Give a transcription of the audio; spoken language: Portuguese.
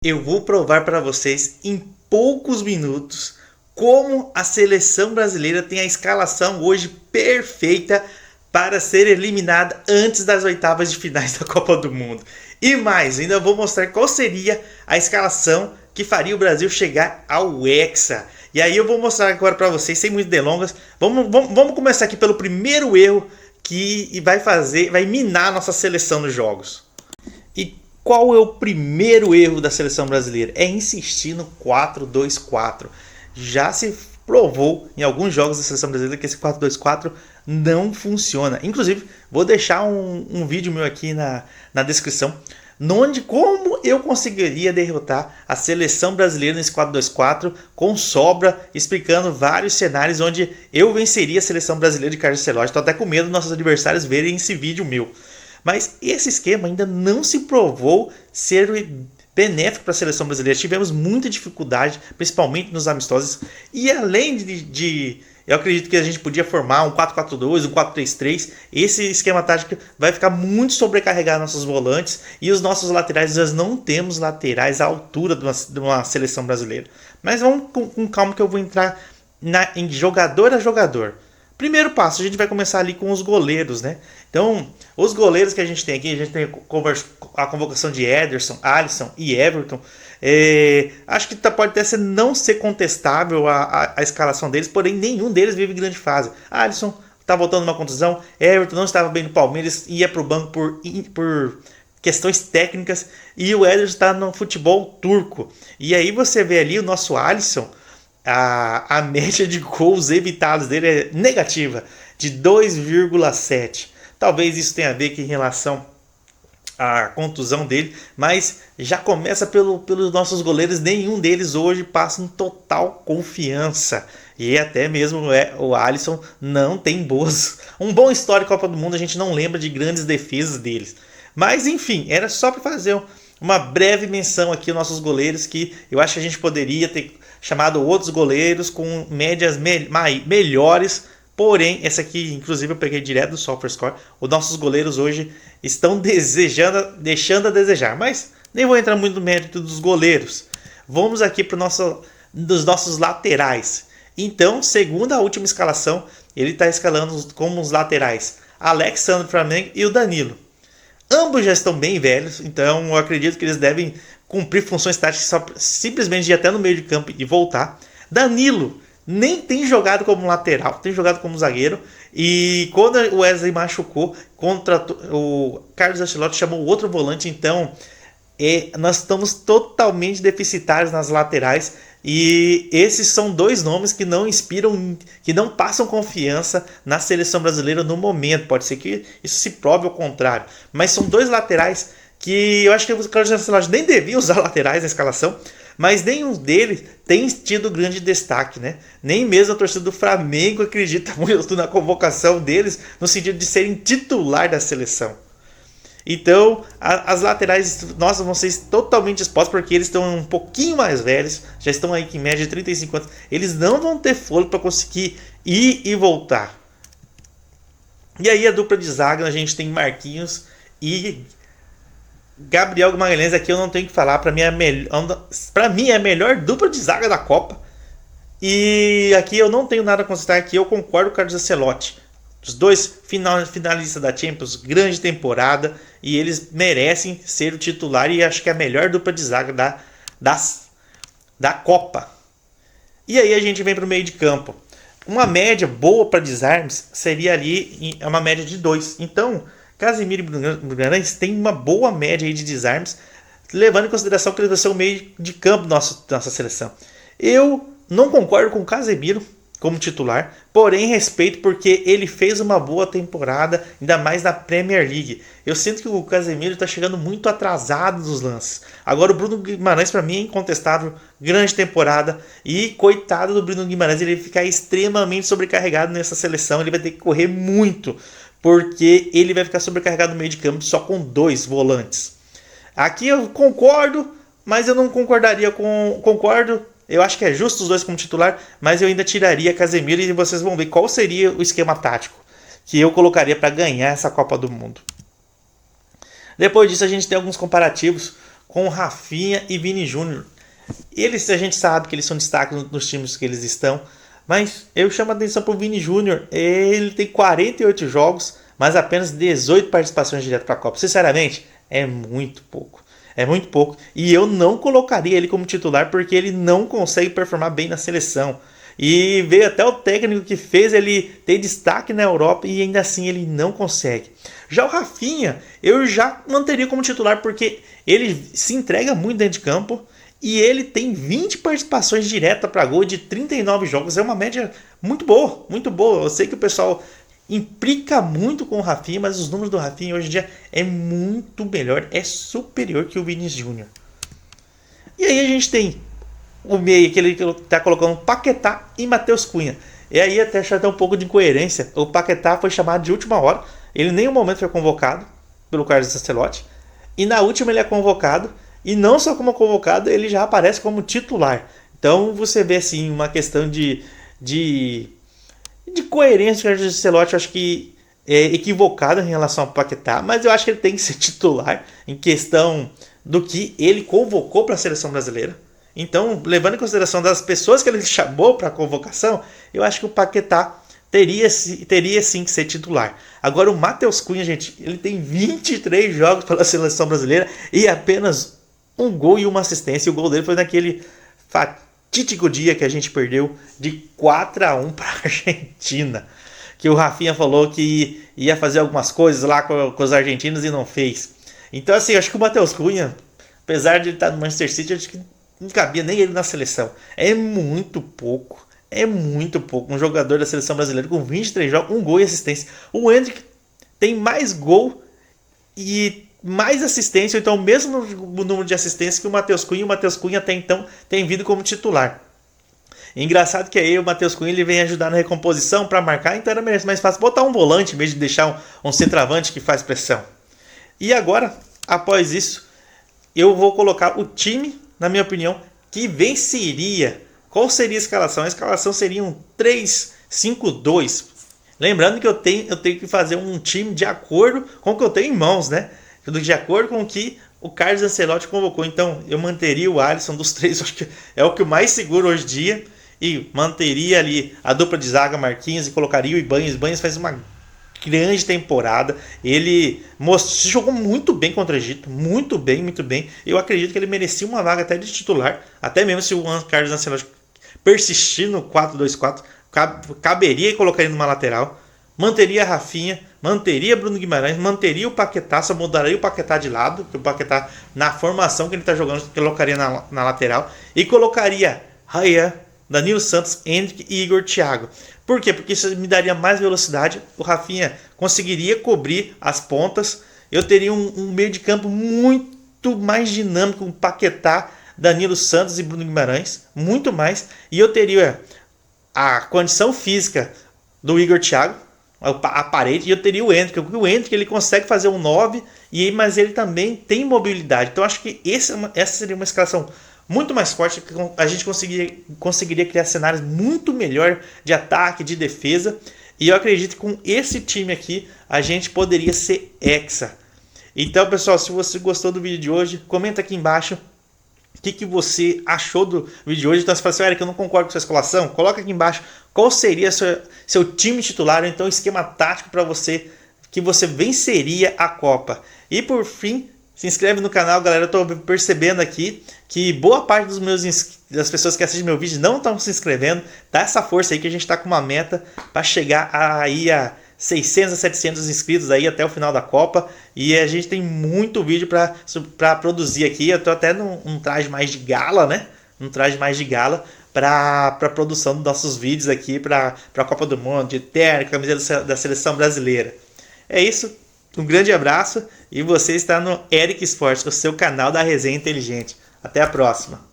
Eu vou provar para vocês em poucos minutos como a seleção brasileira tem a escalação hoje perfeita para ser eliminada antes das oitavas de finais da Copa do Mundo. E mais, ainda vou mostrar qual seria a escalação que faria o Brasil chegar ao Hexa. E aí eu vou mostrar agora para vocês, sem muitas delongas. Vamos começar aqui pelo primeiro erro que vai minar a nossa seleção nos jogos. E qual é o primeiro erro da seleção brasileira? É insistir no 4-2-4. Já se provou em alguns jogos da seleção brasileira que esse 4-2-4 não funciona. Inclusive, vou deixar um vídeo meu aqui na descrição, onde como eu conseguiria derrotar a seleção brasileira nesse 4-2-4 com sobra, explicando vários cenários onde eu venceria a seleção brasileira de Carlos Ancelotti. Estou até com medo dos nossos adversários verem esse vídeo meu. Mas esse esquema ainda não se provou ser benéfico para a seleção brasileira. Tivemos muita dificuldade, principalmente nos amistosos. E além eu acredito que a gente podia formar um 4-4-2, um 4-3-3. Esse esquema tático vai ficar muito sobrecarregado nossos volantes. E os nossos laterais, nós não temos laterais à altura de uma seleção brasileira. Mas vamos com calma que eu vou entrar em jogador a jogador. Primeiro passo, a gente vai começar ali com os goleiros, né? Então, os goleiros que a gente tem aqui, a gente tem a convocação de Ederson, Alisson e Everton. Acho que pode até não ser contestável a escalação deles, porém nenhum deles vive grande fase. Alisson está voltando uma contusão, Everton não estava bem no Palmeiras, ia para o banco por questões técnicas, e o Ederson está no futebol turco. E aí você vê ali o nosso Alisson, a média de gols evitados dele é negativa, de 2,7. Talvez isso tenha a ver em relação à contusão dele, mas já começa pelos nossos goleiros. Nenhum deles hoje passa em total confiança. E até mesmo o Alisson não tem um bom histórico Copa do Mundo, a gente não lembra de grandes defesas deles. Mas enfim, era só para fazer uma breve menção aqui aos nossos goleiros, que eu acho que a gente poderia ter chamado outros goleiros com médias melhores. Porém, essa aqui, inclusive, eu peguei direto do SofaScore. Os nossos goleiros hoje estão deixando a desejar. Mas nem vou entrar muito no mérito dos goleiros. Vamos aqui para dos nossos laterais. Então, segundo a última escalação, ele está escalando como os laterais Alexandre Flamengo e o Danilo. Ambos já estão bem velhos, então eu acredito que eles devem cumprir funções táticas simplesmente de ir até no meio de campo e voltar. Danilo nem tem jogado como lateral, tem jogado como zagueiro. E quando o Wesley machucou, o Carlos Ancelotti chamou outro volante. Então nós estamos totalmente deficitários nas laterais. E esses são dois nomes que não inspiram, que não passam confiança na seleção brasileira no momento. Pode ser que isso se prove ao contrário, mas são dois laterais que eu acho que o Carlos Ancelotti nem devia usar laterais na escalação, mas nenhum deles tem tido grande destaque, né? Nem mesmo a torcida do Flamengo acredita muito na convocação deles, no sentido de serem titular da seleção. Então, as laterais nossas vão ser totalmente expostas, porque eles estão um pouquinho mais velhos, já estão aí em média de 35 anos. Eles não vão ter fôlego para conseguir ir e voltar. E aí a dupla de zaga, a gente tem Marquinhos e Gabriel Magalhães. Aqui eu não tenho que falar, para mim é a melhor dupla de zaga da Copa. E aqui eu não tenho nada a considerar, aqui eu concordo com o Carlos Ancelotti. Os dois finalistas da Champions, grande temporada, e eles merecem ser o titular, e acho que é a melhor dupla de zaga da Copa. E aí a gente vem para o meio de campo. Uma média boa para desarmes seria ali uma média de 2. Então, Casemiro e Bruno Guimarães têm uma boa média aí de desarmes, levando em consideração que ele vai ser o meio de campo da nossa seleção. Eu não concordo com o Casemiro como titular, porém respeito, porque ele fez uma boa temporada, ainda mais na Premier League. Eu sinto que o Casemiro está chegando muito atrasado nos lances. Agora o Bruno Guimarães, para mim, é incontestável, grande temporada, e coitado do Bruno Guimarães, ele vai ficar extremamente sobrecarregado nessa seleção. Ele vai ter que correr muito, porque ele vai ficar sobrecarregado no meio de campo só com 2 volantes. Aqui eu concordo, mas eu não concordaria com... Concordo, eu acho que é justo os dois como titular, mas eu ainda tiraria Casemiro, e vocês vão ver qual seria o esquema tático que eu colocaria para ganhar essa Copa do Mundo. Depois disso, a gente tem alguns comparativos com Rafinha e Vini Júnior. Eles, a gente sabe que eles são destaques nos times que eles estão, mas eu chamo a atenção para o Vini Júnior. Ele tem 48 jogos, mas apenas 18 participações diretas para a Copa. Sinceramente, é muito pouco. É muito pouco. E eu não colocaria ele como titular porque ele não consegue performar bem na seleção. E veio até o técnico que fez ele ter destaque na Europa e ainda assim ele não consegue. Já o Rafinha, eu já manteria como titular porque ele se entrega muito dentro de campo. E ele tem 20 participações diretas para gol de 39 jogos. É uma média muito boa, muito boa. Eu sei que o pessoal implica muito com o Rafinha, mas os números do Rafinha hoje em dia é muito melhor, é superior que o Vinícius Júnior. E aí a gente tem o meio que ele está colocando Paquetá e Matheus Cunha. E aí até achar um pouco de incoerência. O Paquetá foi chamado de última hora. Ele em nenhum momento foi convocado pelo Carlos Ancelotti. E na última ele é convocado. E não só como convocado, ele já aparece como titular. Então você vê assim uma questão de coerência que o Ancelotti, eu acho que é equivocado em relação ao Paquetá, mas eu acho que ele tem que ser titular em questão do que ele convocou para a seleção brasileira. Então, levando em consideração das pessoas que ele chamou para a convocação, eu acho que o Paquetá teria sim que ser titular. Agora o Matheus Cunha, gente, ele tem 23 jogos pela seleção brasileira e apenas um gol e uma assistência. E o gol dele foi naquele fatídico dia que a gente perdeu de 4-1 para a Argentina. Que o Rafinha falou que ia fazer algumas coisas lá com os argentinos e não fez. Então assim, acho que o Matheus Cunha, apesar de ele estar no Manchester City, acho que não cabia nem ele na seleção. É muito pouco. É muito pouco. Um jogador da seleção brasileira com 23 jogos, um gol e assistência. O Endrick tem mais gol e mais assistência, então o mesmo número de assistência que o Matheus Cunha. O Matheus Cunha até então tem vindo como titular. Engraçado que aí o Matheus Cunha ele vem ajudar na recomposição para marcar, então era mais fácil botar um volante em vez de deixar um centroavante que faz pressão. E agora, após isso, eu vou colocar o time, na minha opinião, que venceria. Qual seria a escalação? A escalação seria um 3-5-2. Lembrando que eu tenho que fazer um time de acordo com o que eu tenho em mãos, né? De acordo com o que o Carlos Ancelotti convocou. Então, eu manteria o Alisson dos três, acho que é o que mais seguro hoje em dia. E manteria ali a dupla de zaga Marquinhos e colocaria o Ibanez. Ibanez faz uma grande temporada. Ele jogou muito bem contra o Egito. Muito bem, muito bem. Eu acredito que ele merecia uma vaga até de titular. Até mesmo se o Carlos Ancelotti persistir no 4-2-4, caberia e colocaria numa lateral. Manteria a Rafinha, manteria Bruno Guimarães, manteria o Paquetá, só mudaria o Paquetá de lado, porque o Paquetá, na formação que ele está jogando, colocaria na lateral, e colocaria Ryan, Danilo Santos, Endrick e Igor Thiago. Por quê? Porque isso me daria mais velocidade, o Rafinha conseguiria cobrir as pontas, eu teria um meio de campo muito mais dinâmico, com Paquetá, Danilo Santos e Bruno Guimarães, muito mais, e eu teria a condição física do Igor Thiago, a parede, e eu teria o Endrick, porque o Endrick ele consegue fazer um 9, mas ele também tem mobilidade. Então acho que essa seria uma escalação muito mais forte, que a gente conseguiria criar cenários muito melhor de ataque, de defesa, e eu acredito que com esse time aqui a gente poderia ser hexa. Então pessoal, se você gostou do vídeo de hoje, comenta aqui embaixo o que você achou do vídeo de hoje. Então, se você fala assim, Eric, eu não concordo com sua escalação, coloca aqui embaixo qual seria seu time titular, ou então esquema tático para você, que você venceria a Copa. E por fim, se inscreve no canal, galera. Eu estou percebendo aqui que boa parte das pessoas que assistem meu vídeo não estão se inscrevendo. Dá essa força aí que a gente está com uma meta para chegar aí a 600 a 700 inscritos aí até o final da Copa, e a gente tem muito vídeo para produzir aqui. Eu tô até num traje mais de gala, né? Um traje mais de gala para produção dos nossos vídeos aqui para a Copa do Mundo, de terno, camiseta da seleção brasileira. É isso, um grande abraço, e você está no Eric Sports, o seu canal da resenha inteligente. Até a próxima.